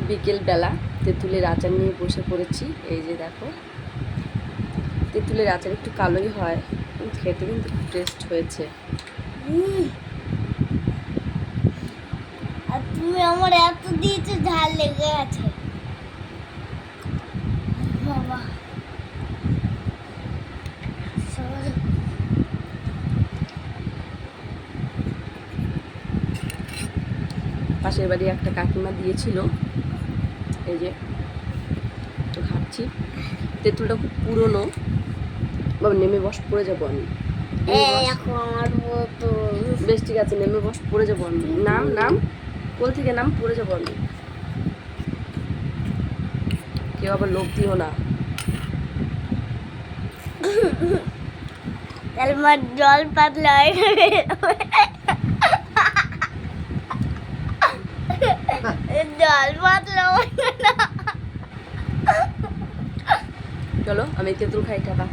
বিকেলবেলা তেঁতুলের আচার নিয়ে বসে পড়েছি। এই যে দেখো, তেঁতুলের আচার একটু কালোই হয়, খেতে কিন্তু টেস্ট হয়েছে। আর তুমি আমার এত দিয়েছো, ঝাল লেগে আছে বাবা। পাশের বাড়ি একটা কাকিমা দিয়েছিল, এই যে তো খাচ্ছি। তেঁতুলটা খুব পুরনো। বাবা নেমে বস, পড়ে যাবো আমি। বেশ ঠিক আছে, নেমে বস, পড়ে যাবো আমি। নাম নাম, কোল থেকে নাম, পড়ে যাবো আমি। কেউ আবার লোভ দিও না। জল পাতলা জল পাতলা চলো আমি তেঁতুল খাই, টাটা।